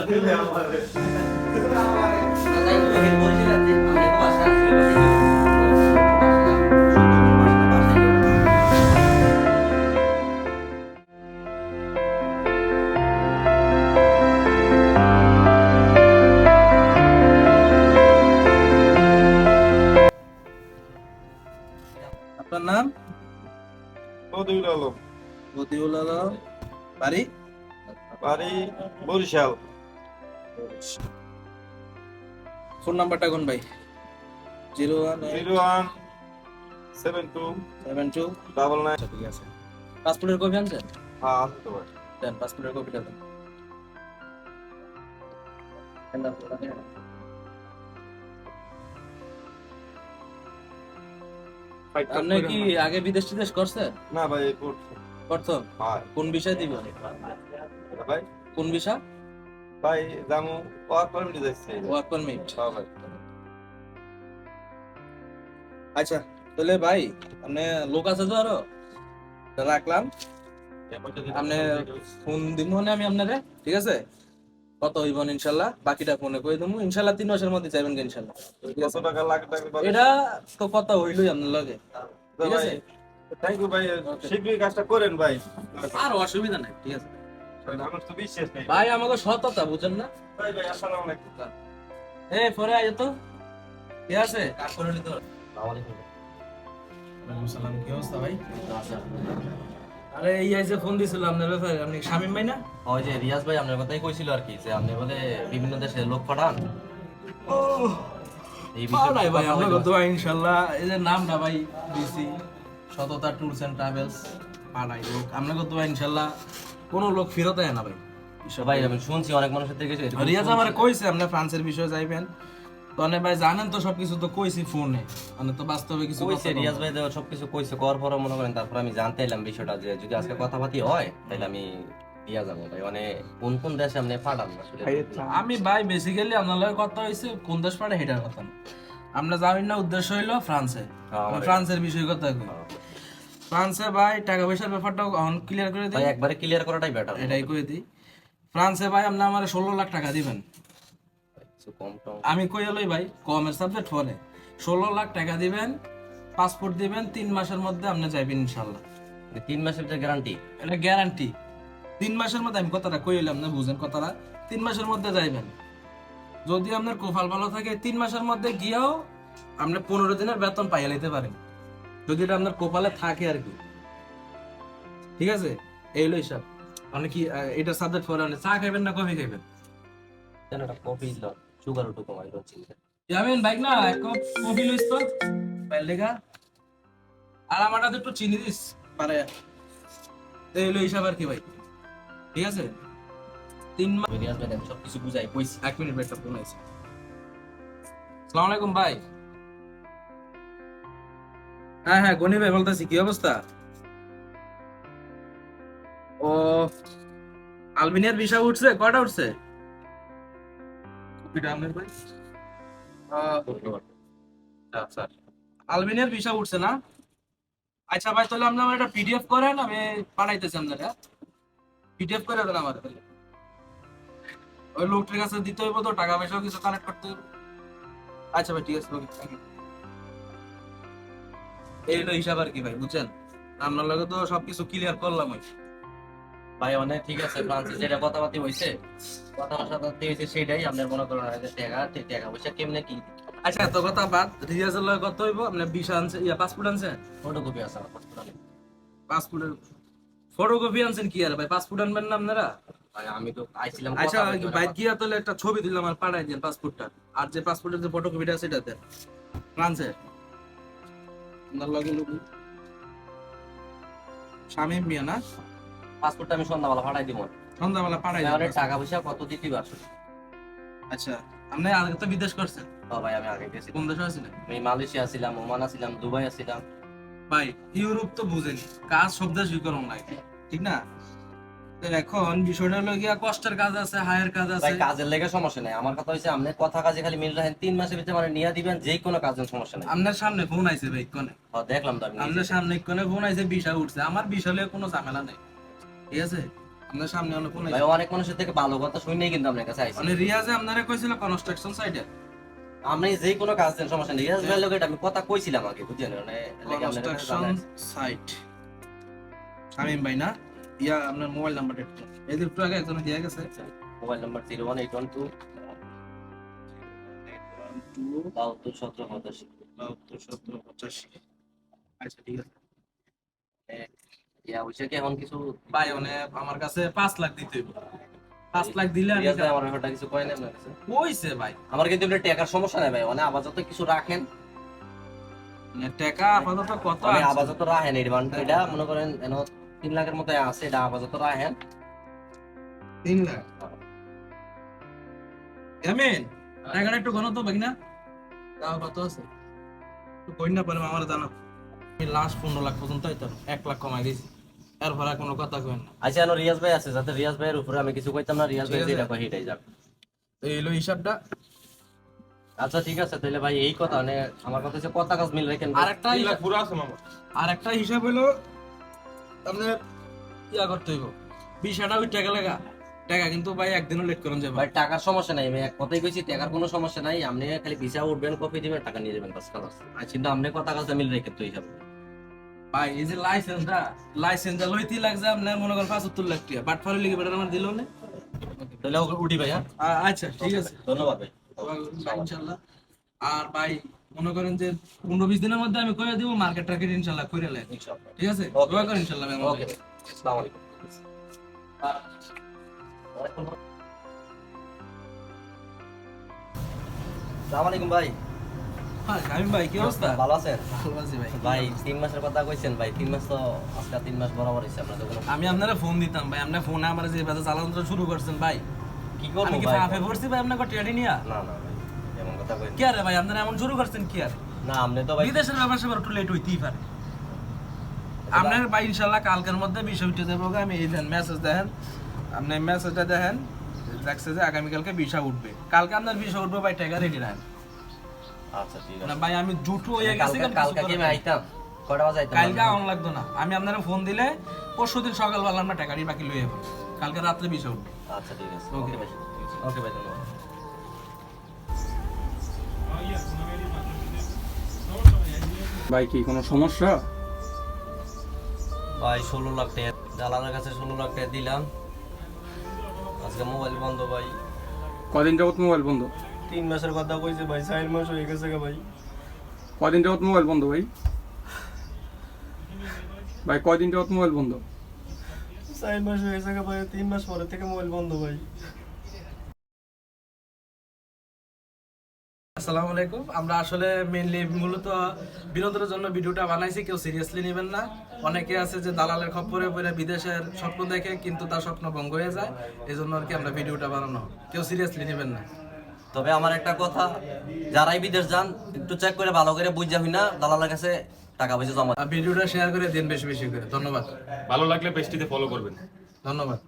আপনার নাম? মতিউল আলম। মতিউল আলম। বাড়ি? বাড়ি বরিশাল। ফোন নাম্বারটা কোন ভাই? 01727299। ঠিক আছে। পাসপোর্টের কপি আনছেন? হ্যাঁ আসতে পারে। দেন পাসপোর্টের কপিটা দেন। আপনি কি আগে বিদেশ টিদেশ করছেন? না ভাই প্রথম? হ্যাঁ কোন বিষয় দিবেন? ভাই কোন বিষয়? ভাই জামু ওয়ার্ক পারমিট যাচ্ছে। Work permit. হ্যাঁ ভাই। আচ্ছা তাহলে ভাই আপনি লোক আছে তো আরো রাখলাম, আপনি ফোন দিব না আমি আপনারে, ঠিক আছে? কত হইব ইনশাল্লাহ বাকিটা ফোনে কই দেবো ইনশাল্লাহ। 3 মাসের মধ্যে চাইবেন ইনশাল্লাহ। কত টাকা লাগে টাকা বলেন? এটা তো কথা হইলই আপনার লগে, ঠিক আছে? থ্যাংক ইউ ভাই, শীঘ্রই কাজটা করেন ভাই। আর অসুবিধা নাই, ঠিক আছে আমার তো বিশ্বাস নেই ভাই, আমাকে সততা বুঝেন না ভাই। ভাই আসসালামু আলাইকুম। এই পরে আয় তো, ঠিক আছে? কাজ করে নিতে হবে। ওয়ালাইকুম সালাম, কি অবস্থা ভাই? আরে এই আইছে ফোন দিছিল আপনার ব্যাপারে, আপনি শামিম ভাই না? ওই যে রিয়াজ ভাই আপনার কথাই কইছিল আর কি, যে আপনি বলে বিভিন্ন দেশে লোক পাঠান। এই নাই ভাই, কথা আমরা হইলো। কত ভাই ইনশাআল্লাহ এই যে নামটা ভাই দিছি সততা ট্যুরস এন্ড ট্রাভেলস পাড়াই লোক, আমরা কত ভাই ইনশাআল্লাহ কোনো লোক ফেরত আয় না ভাই। ভাই আমি শুনছি অনেক মানুষের থেকে এরকম রিয়াজ শুনছি। আমারে কইছে আপনি ফ্রান্সের বিষয়ে যাইবেন, তো অনেক ভাই জানেন তো সবকিছু তো কইছি ফোনে, মানে তো বাস্তবে কিছু কইছে কথা রিয়াজ ভাই তো সবকিছু কইছে, করার পরে মনে করেন তারপর আমি জানতে এলাম বিষয়টা, যে যদি আজকে কথাবার্তি হয় তাহলে আমি দিয়া যাবো ভাই। মানে কোন কোন দেশে আপনি পাঠান আসলে? আমি ভাই বেসিক্যালি আপনার লগে কথা হইছে কোন দেশ পাড়ে হেটার কথা না। আমরা যাবেন না, উদ্দেশ্য হইলো ফ্রান্সে। আমি ফ্রান্সের বিষয়ে কথা কই। ফ্রান্সে ভাই টাকা পয়সার ব্যাপারটা অন ক্লিয়ার করে ভাই দিই, একবারে ক্লিয়ার করাটাই বেটার। এটাই কই দিই। ফ্রান্সে ভাই আপনি আমার 16 লাখ টাকা দিবেন। কিছু কম টম আমি কই লই ভাই, কমের সাবজেক্ট পরে 16 লাখ টাকা দিবেন, পাসপোর্ট দিবেন, 3 মাসের মধ্যে আপনি যাইবেন ইনশাআল্লাহ। 3 মাসের যে গ্যারান্টি? এটা গ্যারান্টি। 3 মাসের মধ্যে, আমি কথাটা কইলাম না, বুঝেন কথাটা? 3 মাসের মধ্যে যাইবেন। যদি আপনার কোফাল ভালো থাকে 3 মাসের মধ্যে গিয়েও আপনি 15 দিনের বেতন পাইয়া লইতে পারেন, যদি এটা আপনার কপালে থাকে আর কি, ঠিক আছে? এই হলো হিসাব। আপনি কি এটা সাবজেক্ট পরে চা খাইবেন না কফি খাইবেন? যেন একটা কফি দিল, সুগার একটু কমাই দিচ্ছি। যাবেন বাইক না, এক কাপ কফি লইস তো বাইর লেগা, আর আমারটা একটু চিনি দিস পারে। এই হলো হিসাব আর কি ভাই, ঠিক আছে? 3 মাস। রিয়াজ ভাই সবকিছু বুঝাই কইছি। 1 মিনিট ভাই, একটা ফোন আইছে। আসসালামু আলাইকুম ভাই। হ্যাঁ হ্যাঁ গনি ভাই বলতেছি, কি অবস্থা? ও আলবেনিয়ার ভিসা উঠছে, কয়টা উঠছে? কপিটা আপনার ভাই? আচ্ছা আলবেনিয়ার ভিসা উঠছে না? আচ্ছা ভাই তাহলে আপনি আমার একটা পিডিএফ করেন, আমি পাঠাইতেছি আপনারা। পিডিএফ করে দেন আমার, ওই লোকটার কাছে দিতে হইব তো, টাকা পয়সাও কিছু কানেক্ট করতে হইব। আচ্ছা ভাই ঠিক আছে, ওকে থ্যাংক ইউ। এই হলো হিসাব আর কি ভাই, বুঝছেন? আপনার লগে তো সবকিছু ক্লিয়ার করলাম। ওই ভাই অনেক ঠিক আছে, ফ্রান্সে যেটা কথাবার্তা হয়েছে, কথাবার্তা হয়েছে সেটাই আপনার মনে করেন টাকা পয়সা কেমনে কি আচ্ছা এত কথা বাদ, রিয়াজের লগে কত হইব? আপনার ভিসা আনছে, ইয়া পাসপোর্ট আনছে? ফটোকপি আছে আমার পাসপোর্টে। পাসপোর্টের ফটোকপি আনছেন কি আর ভাই, পাসপোর্ট আনবেন না আপনারা? ভাই আমি তো আইছিলাম আচ্ছা কথা বলতে, বাইক গিয়া তাহলে একটা ছবি দিলাম আর পাঠাই দেন পাসপোর্টটা, আর যে পাসপোর্টের যে ফটোকপিটা আছে এটা দেন। ফ্রান্সের আপনার লগে লোক শামিম মিয়া না? পাসপোর্টটা আমি সন্ধ্যাবেলা পাঠাই দিব। সন্ধ্যাবেলা পাঠাই আমার দেন। টাকা পয়সা কত দিতে পারছো? আচ্ছা আপনি আগে তো বিদেশ করছেন, ভাই আমি আগে গেছি, কোন দেশে আছিলেন? আমি মালয়েশিয়া ছিলাম, ওমান ছিলাম, দুবাই ছিলাম। ভাই ইউরোপ তো বুঝেনি, কাজ সব দেশ করুন লাগে, ঠিক না? তো এখন বিষয়টা হলো গিয়া কষ্টের কাজ আছে, হায়ার কাজ ভাই আছে। কাজের লেগে সমস্যা নাই, আমার কথা হচ্ছে আপনি কথা কাজে খালি মিল রাখেন, 3 মাসের ভিতরে মানে নিয়ে দিবেন, যে কোনো কাজের সমস্যা নাই। আপনার সামনে ফোন আইছে ভাই কোনে, দেখলাম তো আমি আপনার সামনে কোনে ফোন আইছে, ভিসা উঠছে, আমার ভিসা লয়ে কোনো ঝামেলা নেই, ঠিক আছে? আপনার সামনে অনেক ফোন ভাই অনেক মানুষের থেকে ভালো কথা শুনেই কিন্তু আপনার কাছে আইছি। মানে রিয়াজে আপনারা কইছিল কনস্ট্রাকশন সাইটে আপনি যে কোনো কাজ দেন সমস্যা নেই, রিয়াজ ভাইয়ের লগে এটা আমি কথা কইছিলাম আগে, বুঝছেন? মানে লেগে আপনার কাছে কনস্ট্রাকশন জানাই। সাইট শামিম ভাই না? ইয়া আপনার মোবাইল নাম্বারটা একটু এদের একটু আগে একজন দিয়ে গেছে মোবাইল নাম্বার 01812 72 17 85। 72 17 85। আচ্ছা ঠিক আছে ইয়া হইছে কি এখন কিছু ভাই মানে আমার কাছে 5 লাখ দিতে হইব 5 লাখ দিলে আমি রিয়াজ ভাই আমার ব্যাপারটা কিছু কয় না আপনার কাছে? কইছে ভাই আমার কিন্তু এমনি টাকার সমস্যা নাই ভাই, মানে আপাতত কিছু রাখেন, মানে টাকা আপাতত কত মানে আছে? আপাতত রাখেন এটা মনে করেন 3 লাখের মতো আছে, এটা আপাতত রাখেন। 3 লাখ এমেন টাকাটা একটু গণত ভাই না দাও কত আছে একটু কই না পারে আমার জানো আমি লাস্ট 15 লাখ পর্যন্ত আইতাম 1 লাখ কমাই দিছি এরপর আর কোনো কথা কইন না আচ্ছা এখন রিয়াজ ভাই আছে, যাতে রিয়াজ ভাইয়ের উপরে আমি কিছু কইতাম না, রিয়াজ ভাই ঠিক আছে। যেটা কয় সেটাই যাক। তো এই হলো হিসাবটা আচ্ছা ঠিক আছে, তাহলে ভাই এই কথা, মানে আমার কথা হচ্ছে কথা কাজ মিল রাখেন ভাই। আরেকটা 3 লাখ পুরো আছে মামা। আরেকটা হিসাব হলো আপনার ইয়া করতে হইব বিষয়টা ওই টাকা লাগা টাকা কিন্তু ভাই একদিনও লেট করুন যাবে ভাই টাকার সমস্যা নাই, আমি এক কথাই কইছি, টাকার কোনো সমস্যা নাই, আপনি খালি ভিসা উঠবেন, কপি দিবেন, টাকা নিয়ে যাবেন, বাস খালাস। কিন্তু আপনি কথা কাজ মিল রেখে তো হিসাব। ভাই এই যে লাইসেন্সটা লইতে লাগছে আপনার মনে করেন 75 লাখ টাকা বাট ফালি লিখে বেটার আমার দিল না তাহলে ওকে উঠি ভাই, হ্যাঁ আচ্ছা ঠিক আছে ধন্যবাদ ভাই। ইনশাআল্লাহ আর ভাই মনে করেন যে 15-20 দিনের মধ্যে আমি কইরা দিব মার্কেট টার্গেট ইনশাআল্লাহ কইরা লাই ইনশাআল্লাহ। ঠিক আছে Okay. দোয়া করেন ইনশাআল্লাহ ভাই ওকে ভাই, আসসালামু আলাইকুম। আসসালামু আলাইকুম ভাই। হ্যাঁ শামিম ভাই কি অবস্থা ভালো আছেন? ভালো আছি ভাই ভাই 3 মাসের কথা কইছেন ভাই, 3 মাস তো আজকে 3 মাস বরাবর হইছে, আপনার তো কোনো আমি আপনারা ফোন দিতাম ভাই আপনার ফোনে আমার যে বাজে চালানো শুরু করছেন ভাই কি করব আমি কি ভাই? ফাফে পড়ছি ভাই আপনাকে টেডি নিয়া না না ভাই, এমন কথা কইন কি আরে ভাই আপনারা এমন শুরু করছেন কি আর না, আপনি তো ভাই বিদেশের ব্যাপার সেবার একটু লেট হইতেই পারে আপনার ভাই ইনশাআল্লাহ কালকের মধ্যে বিষয় উঠে যাবো আমি এই দেন মেসেজ দেখেন আপনি মেসেজটা দেখেন দেখছে যে আগামীকালকে বিষয় উঠবে কালকে আপনার বিষয় উঠবে ভাই টাকা রেডি রাখেন আচ্ছা ঠিক আছে। না ভাই আমি জুটু হয়ে গেছি কালকে কালকে কি আমি আইতাম? কয়টা বাজে আইতাম? কালকে আউন লাগতো না আমি আপনারা ফোন দিলে পরশুদিন সকালবেলা আমরা টাকাটি বাকি লয়ে যাবো কালকে রাত্রে বিষয় উঠবে আচ্ছা ঠিক আছে, Okay. ওকে ভাই, ওকে ভাই, ধন্যবাদ। ভাই কি কোনো সমস্যা? ভাই 16 লাখ টাকা জালালের কাছে 16 লাখ টাকা দিলাম, আজকে মোবাইল বন্ধ ভাই। কদিন যাবত মোবাইল বন্ধ? 3 মাসের কথা কইছে ভাই, 4 মাস হয়ে গেছে ভাই। কদিন যাবত মোবাইল বন্ধ ভাই? ভাই কদিন যাবত মোবাইল বন্ধ? 4 মাস হয়ে গেছে ভাই, 3 মাস পরে থেকে মোবাইল বন্ধ ভাই। আসসালামু আলাইকুম আমরা আসলে মেইনলি মূলত বিনোদনের জন্য ভিডিওটা বানাইছি কেউ সিরিয়াসলি নেবেন না অনেকে আছে যে দালালের খপ্পরে পড়ে বিদেশের স্বপ্ন দেখে কিন্তু তার স্বপ্ন ভঙ্গ হয়ে যায় এই জন্য আর কি আমরা ভিডিওটা বানানো কেউ সিরিয়াসলি নেবেন না তবে আমার একটা কথা, যারাই বিদেশ যান একটু চেক করে ভালো করে বুঝা হই না দালালের কাছে টাকা পয়সা জমা। আর ভিডিওটা শেয়ার করে দিন বেশি বেশি করে ধন্যবাদ ভালো লাগলে পেজটিতে ফলো করবেন। ধন্যবাদ